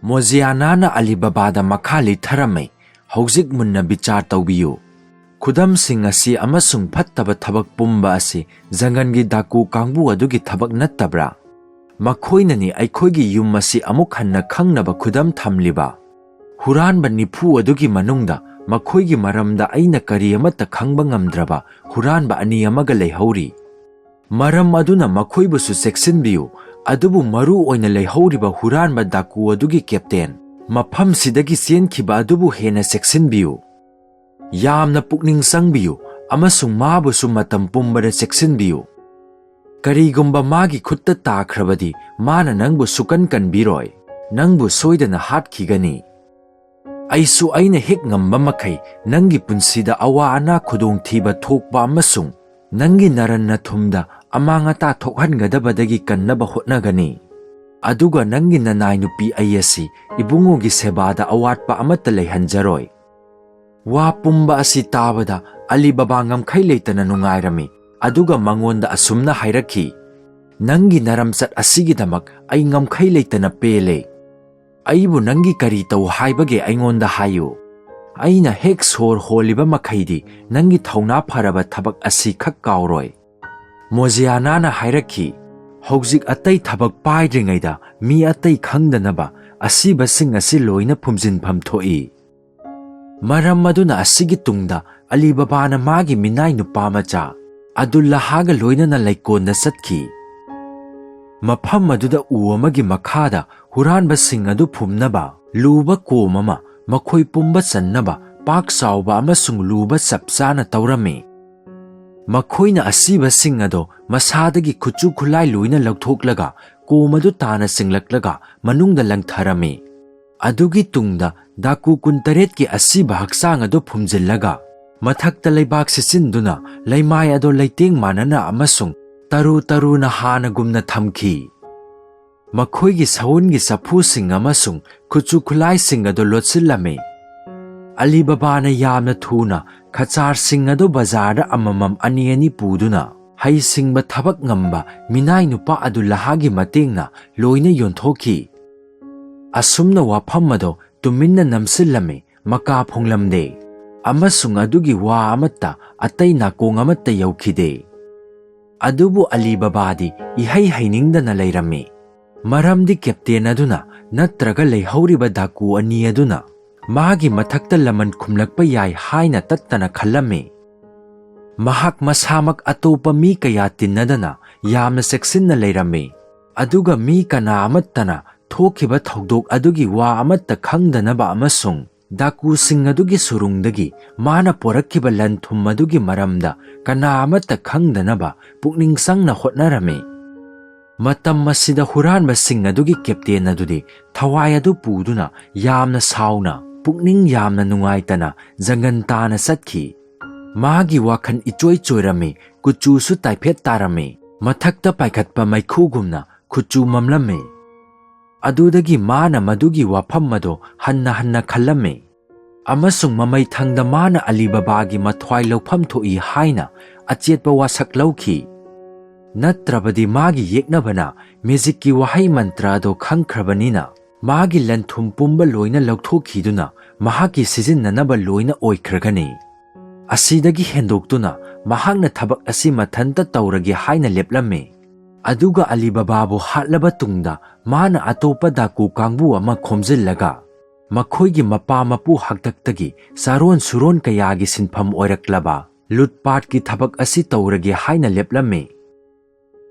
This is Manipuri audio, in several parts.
Mosianana Alibabada Makali Taramay, Hauzik Munna Bichar Taubiyu. Kudam Singasi Amasung Pattaba Tabak Pumba asi, Zangangi Daku Kangbu adugi Tabak Natabra. Makoinani Aikogi Yumasi Amukhanna Kangnaba Kudam Tamliba. Huran Nipu adugi Manungda, Makoigi Maramda Aina Kariyamata Kangbangamdraba, Huran ba Aniyamaga Lehauri. Maram aduna Makoibusu Sexin Biu, Adubu Maru oina Lehauriba Huran ba Daku adugi Captain. Mapam Sidagi Sien Kiba adubu Hena Sexin Biu. Yamna Pukning Sangbiu, Amasung Mabusu Matam Pumbada Sexin Biu. Karigumba Magi Kutta Takrabadi, Mana Nangbu Sukan Kan Biroi, Nangbu Soidana Hat Kigani. Aisu Aina Hik Ngambamakai, Nangi Punsida Awa Ana Kudung Tiba Tokba Amasung, Nangi Naran Tumda, Amangata Tokhan Gadabadagi Kanaba Hotnagani. Aduga Nangi Nanainupi Ayasi, Ibungugi Sebada Awatpa Amatale Hanjaroi. Wa Pumba Asi Tabada, Alibaba Ngamkai Leitana Nungairami, Aduga Mangonda Asumna Hairaki. Nangi Naramsat Asigidamak, Ay Ngamkai Leitana Pele. Aibu Nangi Karito Haibage Aingonda Hayu. Aina Hex Hor Holiba Makaidi, Nangi Tauna Paraba Tabak Asi Kakauroi. Mosianana Hairaki. Hauzik Atay Tabak Paidringaida, Mi Atay Kangdanaba, Asiba Sing Asiloina Pumzin Pamtoi. Maram Maduna Asigitungda, Alibaba na Magi Minay Nupamacha, Adulla Haga Loina na Laikon na Satki. Mapam Maduda Uamagi Makada, Huran Basing Adu Pumnaba, Luba Komama, Makoy Pumba Sanaba, Pak Sauba Amasung Luba Sapsana Taurame. Makoy na Asiba Singado, Masadagi Kuchu Kulay Luina Lagtoklaga, Komadu Tana Singlaklaga, Manungda Lang Tarame. Adugi Tungda, Daku Kuntaret ki Asiba Haksang ado Pumzillaga. Mathakta Laybak Sisinduna, Laymay ado Layting Manana Amasung, Taru na Hanagumna Thamki. Makoygi Saungi Sapu Sing Amasung, Kuchu Kulay Sing ado Lotsilame. Alibaba na Yamna Tuna, Kachar Sing ado Bazada Amamam Aniani Puduna. Hay Sing ba Tabak Ngamba, Minay Nupa ado Lahagi Matingna, Loina Yontoki. Asumna Wapamado, Tuminna Namsilame, Maka Ponglamde. Amasung adugi wa amata, Atay na kung amata yaukide. Adubu Alibabadi, Ihay Hainingda na Layrame. Maramdi Captain aduna, Natraga Layhauriba Daku ani aduna. Magi Matakta Laman Kumlakpayay Haina Tatana Kalame. Mahak Masamak Atopa Mi Kayatin nadana, Yamna Sexin na Layrame. Aduga Mi Kana Amatana, Tokiba Togdok adugi wa amatta Kangdanaba Amasung. Daku Sing adugi surungdagi, Mana Porakiba Lantum adugi Maramda, Kana amatta Kangdanaba, Pukning Sang na Hotnarame. Matam Masida Huran Basing adugi Captain adudi, Tawayadu Puduna, Yamna Sauna, Pukning Yamna Nungaitana, Zangantana Satki. Magi Wakan Ichoy Choyrame, Kuchusu Taipet Tarame, Matakta Paikatpa Maikugumna, Kuchu Mamlame. Adudagi Mana Madugi Wapamado, Hanna Kalame. Amasung Mamay Tangda Mana Alibabagi Matway Lopam to I Haina, Achietba Wasak Lauki. Natrabadi Magi Yeknabana, Miziki Wahay Mantrado Kankrabanina, Magi Lantum Pumba Loina Lautoki Duna, Mahaki Sizin Nanaba Loina Oikragani. Asidagi Hendoktuna, Mahagna Tabak Asima Tanta Tauragi Haina Leplame. Aduga Alibababu Hatlaba Tungda, Mana Atopa Daku Kangbu ama Khomzillaga. Makoygi Mapa Mapu Hagtaktagi, Saron Suron Kayagi Sinpam Oiraklaba, Lutpat ki Tabak Asi Tauragi Haina Leplame.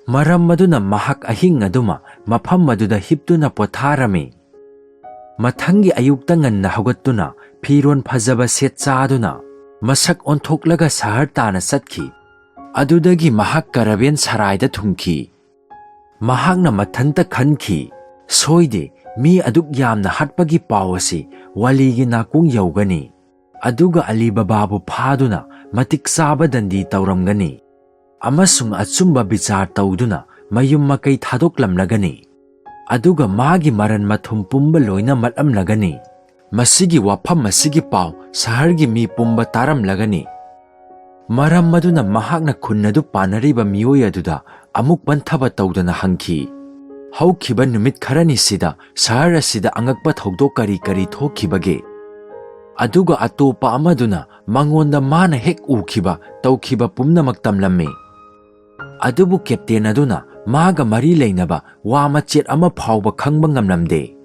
Maram Maduna Mahak Ahing Aduma, Mapam Maduda Hiptuna Potarame. Matangi Ayuktangan na Hagatuna, Piron Pazaba Setsaduna, Masak Ontoklaga Sahartana Satki. Adudagi Mahak Karabian Sarayda Tungki. Mahak na matanta kanki, Soide, Mi aduk yam na hatpagi pawasi, Waligi na kung yaugani. Aduga Alibababu Paduna, Matiksaba dandi tauramgani. Amasung atsumba bichar tauduna, Mayum makay thadoklamlagani. Aduga Magi Maran Mathum Pumba Loina Matamlagani. Masigi Wapam Masigi Paw, Sahargi Mi Pumba Taramlagani. Maram Maduna Mahak na Kunnadu Panariba Mioya Duda, Amuk Bantaba Taudana Hanki. ꯍꯧꯈꯤꯕ ꯅꯨꯃꯤꯠ ꯈꯔꯅꯤꯁꯤꯗ ꯁꯍꯔ ꯑꯁꯤꯗ ꯑꯉꯛꯄ ꯊꯧꯗꯣꯛ ꯀꯔꯤ ꯀꯔꯤ ꯊꯣꯛꯈꯤꯕꯒꯦ? ꯑꯗꯨꯒ ꯑꯇꯣꯞꯄ ꯑꯃꯗꯨꯅ ꯃꯉꯣꯟꯗ ꯃꯥꯅ ꯍꯦꯛ ꯎꯈꯤꯕ ꯇꯧꯈꯤꯕ ꯄꯨꯝꯅꯃꯛ ꯇꯝꯂꯝꯃꯤ꯫ ꯑꯗꯨꯕꯨ ꯀꯦꯞꯇꯦꯟ ꯑꯗꯨꯅ ꯃꯥꯒ ꯃꯔꯤ ꯂꯩꯅꯕ ꯋꯥ ꯃꯆꯦꯠ ꯑꯃ ꯐꯥꯎꯕ ꯈꯪꯕ ꯉꯝꯂꯝꯗꯦ꯫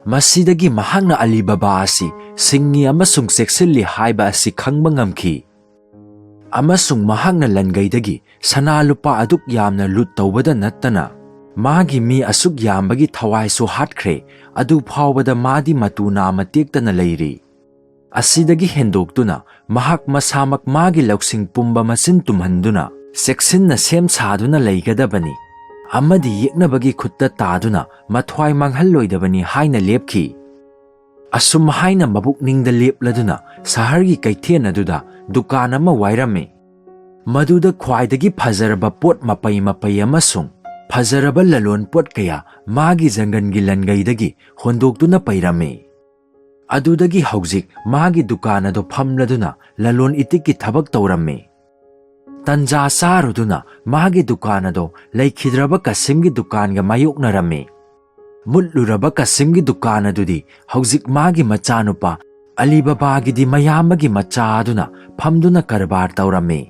ꯃꯁꯤꯗꯒꯤ ꯃꯍꯥꯛꯅ ꯑꯂꯤꯕꯥꯕꯥ ꯑꯁꯤ ꯁꯤꯡꯉꯤ ꯑꯃꯁꯨꯡ ꯆꯦꯛꯁꯤꯜꯂꯤ ꯍꯥꯏꯕ ꯑꯁꯤ ꯈꯪꯕ ꯉꯝꯈꯤ꯫ ꯑꯃꯁꯨꯡ ꯃꯍꯥꯛꯅ ꯂꯟꯒꯩꯗꯒꯤ ꯁꯅꯥ ꯂꯨꯄꯥ ꯑꯗꯨꯛ ꯌꯥꯝꯅ ꯂꯨꯠ ꯇꯧꯕꯗ ꯅꯠꯇꯅ ꯃꯥꯒꯤ ꯃꯤ ꯑꯁꯨꯛ ꯌꯥꯝꯕꯒꯤ ꯊꯋꯥꯏꯁꯨ ꯍꯥꯠꯈ꯭ꯔꯦ, ꯑꯗꯨ ꯐꯥꯎꯕꯗ ꯃꯥꯗꯤ ꯃꯇꯨ ꯅꯥꯝꯃ ꯇꯦꯛꯇꯅ ꯂꯩꯔꯤ꯫ ꯑꯁꯤꯗꯒꯤ ꯍꯦꯟꯗꯣꯛꯇꯨꯅ ꯃꯍꯥꯛ ꯃꯁꯥꯃꯛ ꯃꯥꯒꯤ ꯂꯧꯁꯤꯡ ꯄꯨꯝꯕ ꯃꯆꯤꯟ ꯇꯨꯝꯍꯟꯗꯨꯅ ꯆꯦꯛꯁꯤꯟꯅ ꯁꯦꯝ ꯁꯥꯗꯨꯅ ꯂꯩꯒꯗꯕꯅꯤ ꯑꯃꯗꯤ ꯌꯦꯛꯅꯕꯒꯤ ꯈꯨꯠꯇ ꯇꯥꯗꯨꯅ ꯃꯊ꯭ꯋꯥꯏ ꯃꯥꯡꯍꯜꯂꯣꯏꯗꯕꯅꯤ ꯍꯥꯏꯅ ꯂꯦꯞꯈꯤ꯫ ꯑꯁꯨꯝ ꯍꯥꯏꯅ ꯃꯕꯨꯛꯅꯤꯡꯗ ꯂꯦꯞꯂꯗꯨꯅ ꯁꯍꯔꯒꯤ ꯀꯩꯊꯦꯜ ꯑꯗꯨꯗ ꯗꯨꯀꯥꯟ ꯑꯃ ꯋꯥꯏꯔꯝꯃꯤ꯫ ꯃꯗꯨꯗ ꯈ꯭ꯋꯥꯏꯗꯒꯤ ꯐꯖꯔꯕ ꯄꯣꯠ ꯃꯄꯩ ꯃꯄꯩ ꯑꯃꯁꯨꯡ ꯐꯖꯔꯕ ꯂꯂꯣꯟ ꯄꯣꯠ ꯀꯌꯥ ꯃꯥꯒꯤ ꯖꯪꯒꯟꯒꯤ ꯂꯟꯒꯩꯗꯒꯤ ꯍꯣꯟꯗꯣꯛꯇꯨꯅ ꯄꯩꯔꯝꯃꯤ꯫ ꯑꯗꯨꯗꯒꯤ ꯍꯧꯖꯤꯛ ꯃꯥꯒꯤ ꯗꯨꯀꯥꯟ ꯑꯗꯨ ꯐꯝꯂꯗꯨꯅ ꯂꯂꯣꯟ ꯏꯇꯤꯛꯀꯤ ꯊꯕꯛ ꯇꯧꯔꯝꯃꯤ꯫ ꯇꯟꯖꯥ ꯆꯥꯔꯨꯗꯨꯅ ꯃꯥꯒꯤ ꯗꯨꯀꯥꯟ ꯑꯗꯨ ꯂꯩꯈꯤꯗ꯭ꯔꯕ ꯀꯥꯁꯤꯝꯒꯤ ꯗꯨꯀꯥꯟꯒ ꯃꯥꯌꯣꯛꯅꯔꯝꯃꯤ꯫ ꯃꯨꯠꯂꯨꯔꯕ ꯀꯥꯁꯤꯝꯒꯤ ꯗꯨꯀꯥꯟ ꯑꯗꯨꯗꯤ ꯍꯧꯖꯤꯛ ꯃꯥꯒꯤ ꯃꯆꯥꯅꯨꯄꯥ ꯑꯂꯤꯕꯥꯕꯥꯒꯤꯗꯤ ꯃꯌꯥꯝꯕꯒꯤ ꯃꯆꯥ ꯑꯗꯨꯅ ꯐꯝꯗꯨꯅ ꯀꯔꯕꯥꯔ ꯇꯧꯔꯝꯃꯤ꯫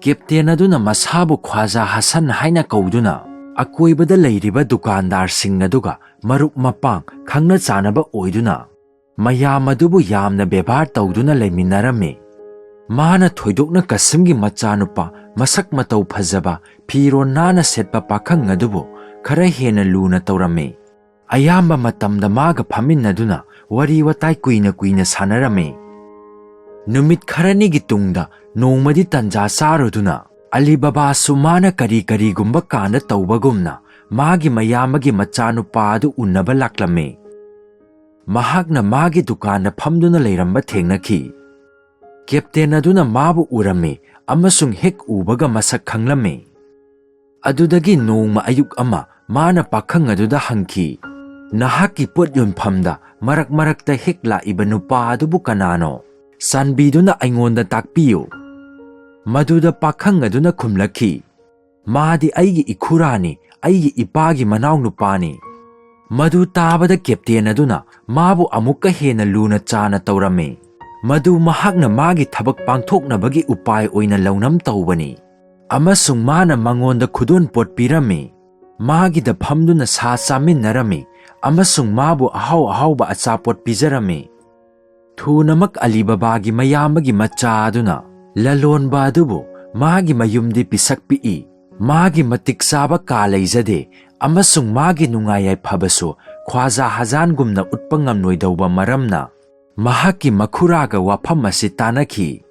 ꯀꯦꯞꯇꯦꯟ ꯑꯗꯨꯅ ꯃꯁꯥꯕꯨ ꯈ꯭ꯋꯥꯖꯥ ꯍꯁꯟ ꯍꯥꯏꯅ ꯀꯧꯗꯨꯅ ꯑꯀꯣꯏꯕꯗ ꯂꯩꯔꯤꯕ ꯗꯨꯀꯥꯟꯗꯥꯔꯁꯤꯡ ꯑꯗꯨꯒ ꯃꯔꯨꯞ ꯃꯄꯥꯡ ꯈꯪꯅ ꯆꯥꯟꯅꯕ ꯑꯣꯏꯗꯨꯅ ꯃꯌꯥꯝ ꯑꯗꯨꯕꯨ ꯌꯥꯝꯅ ꯕꯦꯚꯥꯔ ꯇꯧꯗꯨꯅ ꯂꯩꯃꯤꯟꯅꯔꯝꯃꯤ꯫ ꯃꯥꯅ ꯊꯣꯏꯗꯣꯛꯅ ꯀꯥꯁꯤꯝꯒꯤ ꯃꯆꯥꯅꯨꯄꯥ ꯃꯁꯛ ꯃꯇꯧ ꯐꯖꯕ ꯐꯤꯔꯣꯜ ꯅꯥꯟꯅ ꯁꯦꯠꯄ ꯄꯥꯈꯪ ꯑꯗꯨꯕꯨ ꯈꯔ ꯍꯦꯟꯅ ꯂꯨꯅ ꯇꯧꯔꯝꯃꯤ꯫ ꯑꯌꯥꯝꯕ ꯃꯇꯝꯗ ꯃꯥꯒ ꯐꯝꯃꯤꯟꯅꯗꯨꯅ ꯋꯥꯔꯤ ꯋꯥꯇꯥꯏ ꯀꯨꯏꯅ ꯀꯨꯏꯅ ꯁꯥꯟꯅꯔꯝꯃꯤ꯫ ꯅꯨꯃꯤꯠ ꯈꯔꯅꯤꯒꯤ ꯇꯨꯡꯗ ꯅꯣꯡꯃꯗꯤ ꯇꯟꯖꯥ ꯆꯥꯔꯨꯗꯨꯅ ꯑꯂꯤꯕꯥꯕꯥꯁꯨ ꯃꯥꯅ ꯀꯔꯤꯒꯨꯝꯕ ꯀꯥꯟꯗ ꯇꯧꯕꯒꯨꯝꯅ ꯃꯥꯒꯤ ꯃꯌꯥꯝꯕꯒꯤ ꯃꯆꯥꯅꯨꯄꯥ ꯑꯗꯨ ꯎꯅꯕ ꯂꯥꯛꯂꯝꯃꯤ꯫ ꯃꯍꯥꯛꯅ ꯃꯥꯒꯤ ꯗꯨꯀꯥꯟꯗ ꯐꯝꯗꯨꯅ ꯂꯩꯔꯝꯕ ꯊꯦꯡꯅꯈꯤ꯫ ꯀꯦꯞꯇꯦꯟ ꯑꯗꯨꯅ ꯃꯥꯕꯨ ꯎꯔꯝꯃꯤ ꯑꯃꯁꯨꯡ ꯍꯦꯛ ꯎꯕꯒ ꯃꯁꯛ ꯈꯪꯂꯝꯃꯤ꯫ ꯑꯗꯨꯗꯒꯤ ꯅꯣꯡꯃ ꯑꯌꯨꯛ ꯑꯃ ꯃꯥꯅ ꯄꯥꯈꯪ ꯑꯗꯨꯗ ꯍꯪꯈꯤ, "ꯅꯍꯥꯛꯀꯤ ꯄꯣꯠ ꯌꯣꯟꯐꯝꯗ ꯃꯔꯛ ꯃꯔꯛꯇ ꯍꯦꯛ ꯂꯥꯛꯏꯕ ꯅꯨꯄꯥ ꯑꯗꯨꯕꯨ ꯀꯅꯥꯅꯣ? ꯆꯥꯟꯕꯤꯗꯨꯅ ꯑꯩꯉꯣꯟꯗ ꯇꯥꯛꯄꯤꯌꯨ"꯫ ꯃꯗꯨꯗ ꯄꯥꯈꯪ ꯑꯗꯨꯅ ꯈꯨꯝꯂꯛꯈꯤ, "ꯃꯥꯗꯤ ꯑꯩꯒꯤ ꯏꯈꯨꯔꯥꯅꯤ, ꯑꯩꯒꯤ ꯏꯄꯥꯒꯤ ꯃꯅꯥꯎ ꯅꯨꯄꯥꯅꯤ"꯫ ꯃꯗꯨ ꯇꯥꯕꯗ ꯀꯦꯞꯇꯦꯟ ꯑꯗꯨꯅ ꯃꯥꯕꯨ ꯑꯃꯨꯛꯀ ꯍꯦꯟꯅ ꯂꯨꯅ ꯆꯥꯅ ꯇꯧꯔꯝꯃꯤ꯫ ꯃꯗꯨ ꯃꯍꯥꯛꯅ ꯃꯥꯒꯤ ꯊꯕꯛ ꯄꯥꯡꯊꯣꯛꯅꯕꯒꯤ ꯎꯄꯥꯏ ꯑꯣꯏꯅ ꯂꯧꯅꯝ ꯇꯧꯕꯅꯤ ꯑꯃꯁꯨꯡ ꯃꯥꯅ ꯃꯉꯣꯟꯗ ꯈꯨꯗꯣꯜꯄꯣꯠ ꯄꯤꯔꯝꯃꯤ꯫ ꯃꯥꯒꯤꯗ ꯐꯝꯗꯨꯅ ꯁꯥ ꯆꯥꯃꯤꯟꯅꯔꯝꯃꯤ ꯑꯃꯁꯨꯡ ꯃꯥꯕꯨ ꯑꯍꯥꯎ ꯑꯍꯥꯎꯕ ꯑꯆꯥꯄꯣꯠ ꯄꯤꯖꯔꯝꯃꯤ꯫ ꯊꯨꯅꯃꯛ ꯑꯂꯤꯕꯥꯕꯥꯒꯤ ꯃꯌꯥꯝꯕꯒꯤ ꯃꯆꯥ ꯑꯗꯨꯅ ꯂꯂꯣꯟꯕ ꯑꯗꯨꯕꯨ ꯃꯥꯒꯤ ꯃꯌꯨꯝꯗꯤ ꯄꯤꯁꯛ ꯄꯤꯛꯏ, ꯃꯥꯒꯤ ꯃꯇꯤꯛ ꯆꯥꯕ ꯀꯥ ꯂꯩꯖꯗꯦ ꯑꯃꯁꯨꯡ ꯃꯥꯒꯤ ꯅꯨꯡꯉꯥꯏ ꯌꯥꯏꯐꯕꯁꯨ ꯈ꯭ꯋꯥꯖꯥ ꯍꯖꯥꯟꯒꯨꯝꯅ ꯎꯠꯄ ꯉꯝꯂꯣꯏꯗꯧꯕ ꯃꯔꯝꯅ ꯃꯍꯥꯛꯀꯤ ꯃꯈꯨꯔꯥꯒ ꯋꯥꯐꯝ ꯑꯁꯤ ꯇꯥꯟꯅꯈꯤ꯫